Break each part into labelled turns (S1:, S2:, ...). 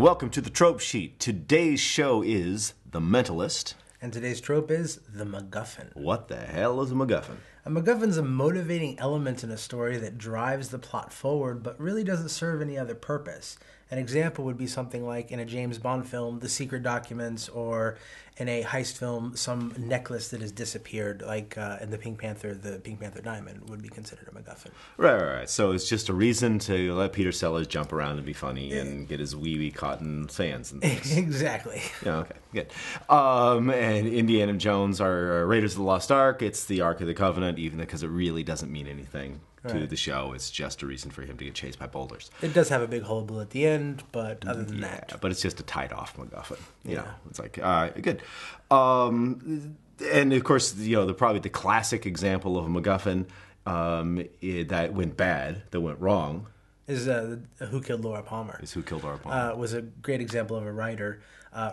S1: welcome to the Tropesheet. Today's show is The Mentalist.
S2: And today's trope is the MacGuffin.
S1: What the hell is a MacGuffin?
S2: A MacGuffin's a motivating element in a story that drives the plot forward, but really doesn't serve any other purpose. An example would be something like in a James Bond film, the secret documents, or in a heist film, some necklace that has disappeared, like in the Pink Panther diamond would be considered a MacGuffin.
S1: Right. So it's just a reason to let Peter Sellers jump around and be funny and get his wee cotton fans and things.
S2: Exactly.
S1: Yeah, okay, good. And Indiana Jones are Raiders of the Lost Ark. It's the Ark of the Covenant, even because it really doesn't mean anything to the show. It's just a reason for him to get chased by boulders.
S2: It does have a big hullabaloo at the end, but other than that.
S1: But it's just a tied-off MacGuffin. You know, it's like, all right, good. And, of course, probably the classic example of a MacGuffin that went bad, that went wrong,
S2: is Who Killed Laura Palmer. Was a great example of a writer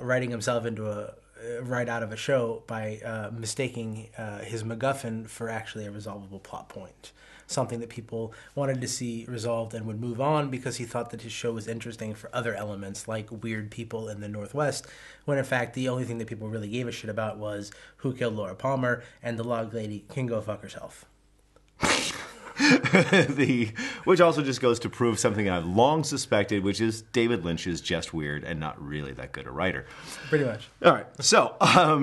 S2: writing himself into a right out of a show by mistaking his MacGuffin for actually a resolvable plot point. Something that people wanted to see resolved and would move on because he thought that his show was interesting for other elements like weird people in the Northwest, when in fact the only thing that people really gave a shit about was who killed Laura Palmer, and the log lady can go fuck herself.
S1: Which also just goes to prove something I've long suspected, which is David Lynch is just weird and not really that good a writer.
S2: Pretty much.
S1: All right. So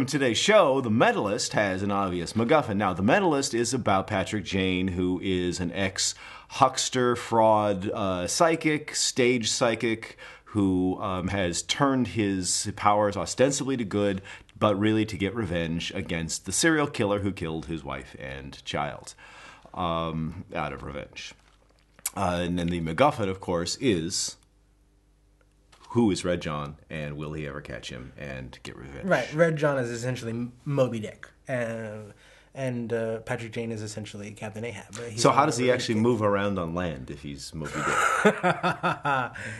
S1: today's show, The Mentalist, has an obvious MacGuffin. Now, The Mentalist is about Patrick Jane, who is an ex-huckster, fraud, stage psychic, who has turned his powers ostensibly to good, but really to get revenge against the serial killer who killed his wife and child. Out of revenge. And then the MacGuffin, of course, is who is Red John, and will he ever catch him and get revenge? Right.
S2: Red John is essentially Moby Dick, and Patrick Jane is essentially Captain Ahab.
S1: So how does he actually move around on land if he's Moby Dick?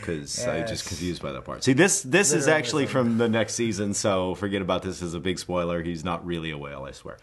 S1: Because I'm just confused by that part. See, this is actually from the next season, so forget about this as a big spoiler. He's not really a whale, I swear.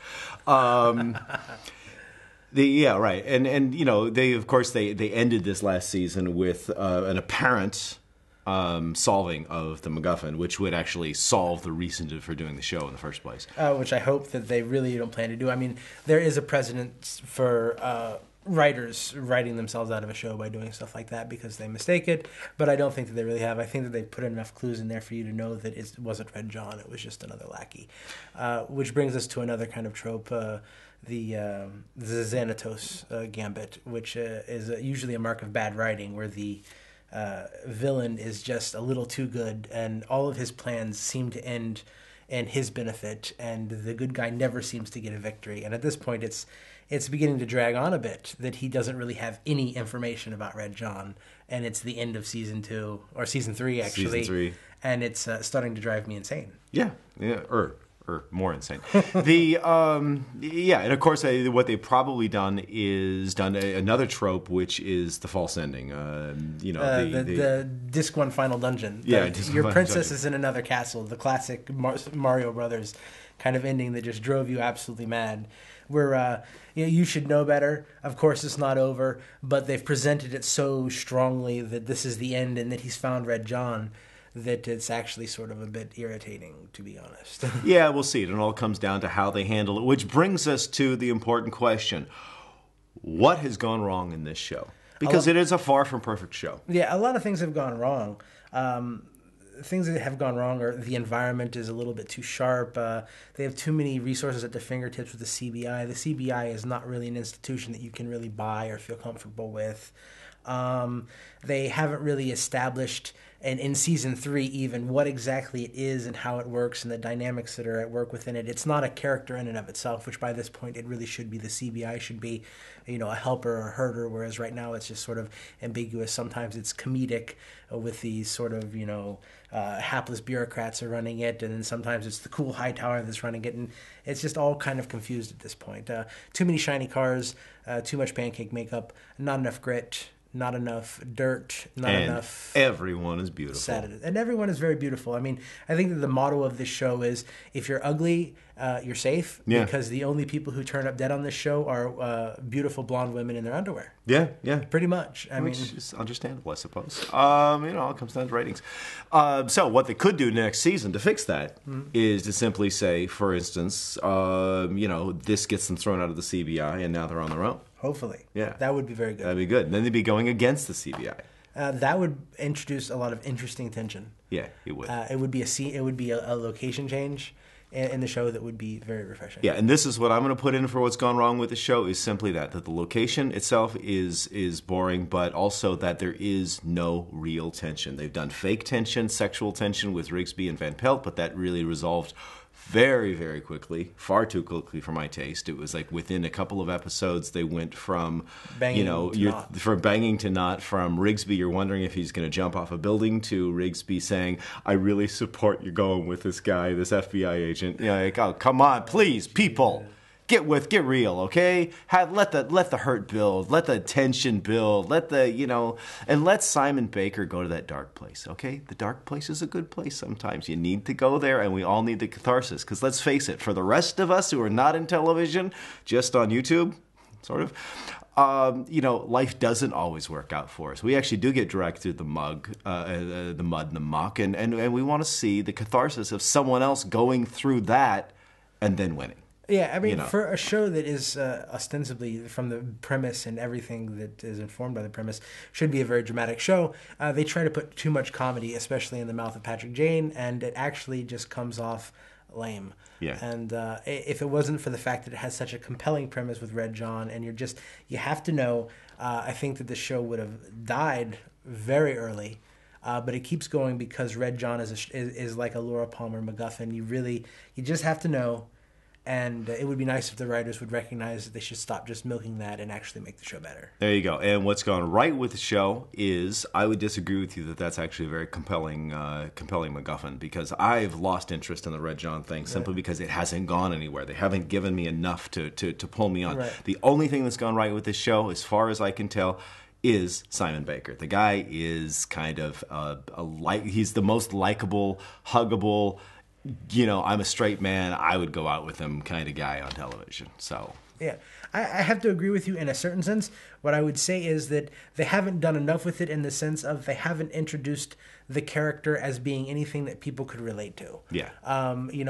S1: Right. And they of course they ended this last season with an apparent solving of the MacGuffin, which would actually solve the reason for doing the show in the first place.
S2: Which I hope that they really don't plan to do. I mean, there is a precedent for writers writing themselves out of a show by doing stuff like that because they mistake it, but I don't think that they really have. I think that they put enough clues in there for you to know that it wasn't Red John, it was just another lackey. Which brings us to another kind of trope, the Xanatos gambit, which is usually a mark of bad writing, where the villain is just a little too good and all of his plans seem to end in his benefit, and the good guy never seems to get a victory. And at this point it's beginning to drag on a bit that he doesn't really have any information about Red John, and it's the end of season 2 or season 3 actually, and it's starting to drive me insane.
S1: Or more insane. And of course, what they've probably done is another trope, which is the false ending. The
S2: Disc 1 final dungeon. Your princess is in another castle. The classic Mario Brothers kind of ending that just drove you absolutely mad. Where you should know better. Of course, it's not over, but they've presented it so strongly that this is the end and that he's found Red John, that it's actually sort of a bit irritating, to be honest.
S1: Yeah, we'll see. It all comes down to how they handle it, which brings us to the important question. What has gone wrong in this show? Because it is a far from perfect show. Yeah,
S2: a lot of things have gone wrong. Things that have gone wrong are the environment is a little bit too sharp. They have too many resources at their fingertips with the CBI. The CBI is not really an institution that you can really buy or feel comfortable with. They haven't really established, and in season 3 even, what exactly it is and how it works and the dynamics that are at work within it. It's not a character in and of itself, which by this point it really should be. The CBI should be, a helper or herder, whereas right now it's just sort of ambiguous. Sometimes it's comedic with these sort of, hapless bureaucrats are running it, and then sometimes it's the cool Hightower that's running it, and it's just all kind of confused at this point. Too many shiny cars, too much pancake makeup, not enough grit, not enough dirt, not
S1: and
S2: enough.
S1: Everyone is beautiful.
S2: Saturday. And everyone is very beautiful. I mean, I think that the motto of this show is if you're ugly, you're safe.
S1: Yeah.
S2: Because the only people who turn up dead on this show are beautiful blonde women in their underwear.
S1: Yeah, yeah.
S2: Pretty much.
S1: Which is understandable, I suppose. It comes down to ratings. So what they could do next season to fix that is to simply say, for instance, this gets them thrown out of the CBI and now they're on their own.
S2: Hopefully.
S1: Yeah.
S2: That would be very good.
S1: That'd be good. Then they'd be going against the CBI.
S2: That would introduce a lot of interesting tension.
S1: Yeah, it would.
S2: It would be a scene. It would be a location change in the show that would be very refreshing.
S1: Yeah, and this is what I'm going to put in for what's gone wrong with the show is simply that the location itself is boring, but also that there is no real tension. They've done fake tension, sexual tension with Rigsby and Van Pelt, but that really resolved very, very quickly, far too quickly for my taste. It was like within a couple of episodes, they went from banging to not, from Rigsby, you're wondering if he's going to jump off a building, to Rigsby saying, "I really support you going with this guy, this FBI agent." Like, oh, come on, please, people. Get real, okay? Let the hurt build, let the tension build, and let Simon Baker go to that dark place, okay? The dark place is a good place sometimes. You need to go there, and we all need the catharsis. Because let's face it, for the rest of us who are not in television, just on YouTube, sort of, life doesn't always work out for us. We actually do get dragged through the mud and the muck, and we want to see the catharsis of someone else going through that and then winning.
S2: Yeah, I mean, for a show that is ostensibly, from the premise and everything that is informed by the premise, should be a very dramatic show, they try to put too much comedy, especially in the mouth of Patrick Jane, and it actually just comes off lame.
S1: Yeah.
S2: And if it wasn't for the fact that it has such a compelling premise with Red John, and you have to know, I think that the show would have died very early. But it keeps going because Red John is like a Laura Palmer MacGuffin. You just have to know. And it would be nice if the writers would recognize that they should stop just milking that and actually make the show better.
S1: There you go. And what's gone right with the show is, I would disagree with you that that's actually a very compelling MacGuffin, because I've lost interest in the Red John thing simply because it hasn't gone anywhere. They haven't given me enough to pull me on. Right. The only thing that's gone right with this show, as far as I can tell, is Simon Baker. The guy is kind of he's the most likable, huggable, I'm a straight man, I would go out with him kind of guy on television. So
S2: yeah, I have to agree with you in a certain sense. What I would say is that they haven't done enough with it in the sense of they haven't introduced the character as being anything that people could relate to.
S1: Yeah.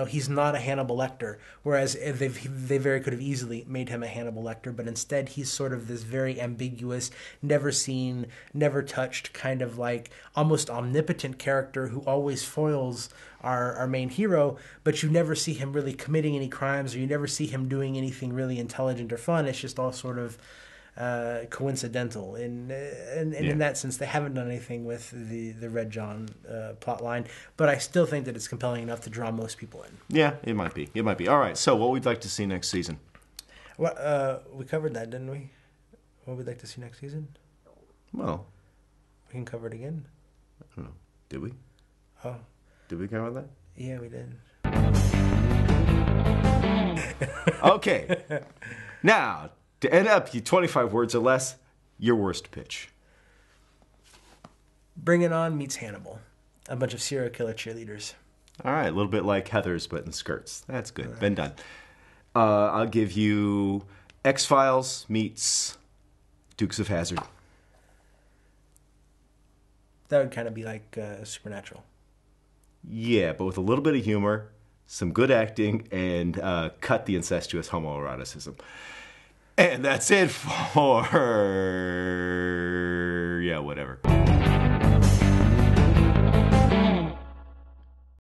S2: He's not a Hannibal Lecter, whereas they very could have easily made him a Hannibal Lecter, but instead he's sort of this very ambiguous, never seen, never touched, kind of like almost omnipotent character who always foils our main hero, but you never see him really committing any crimes, or you never see him doing anything really intelligent or fun. It's just all sort of coincidental. And in that sense, they haven't done anything with the Red John plot line, but I still think that it's compelling enough to draw most people in.
S1: Yeah, it might be. All right, so what we'd like to see next season?
S2: Well, we covered that, didn't we? What we'd like to see next season?
S1: Well,
S2: we can cover it again.
S1: I don't know. Did we?
S2: Oh.
S1: Did we cover that?
S2: Yeah, we did.
S1: Okay. Now, to end up 25 words or less, your worst pitch.
S2: Bring It On meets Hannibal. A bunch of serial killer cheerleaders.
S1: All right, a little bit like Heather's, but in skirts. That's good. Right. Been done. I'll give you X-Files meets Dukes of Hazzard.
S2: That would kind of be like Supernatural.
S1: Yeah, but with a little bit of humor, some good acting, and cut the incestuous homoeroticism. And that's it for... yeah, whatever.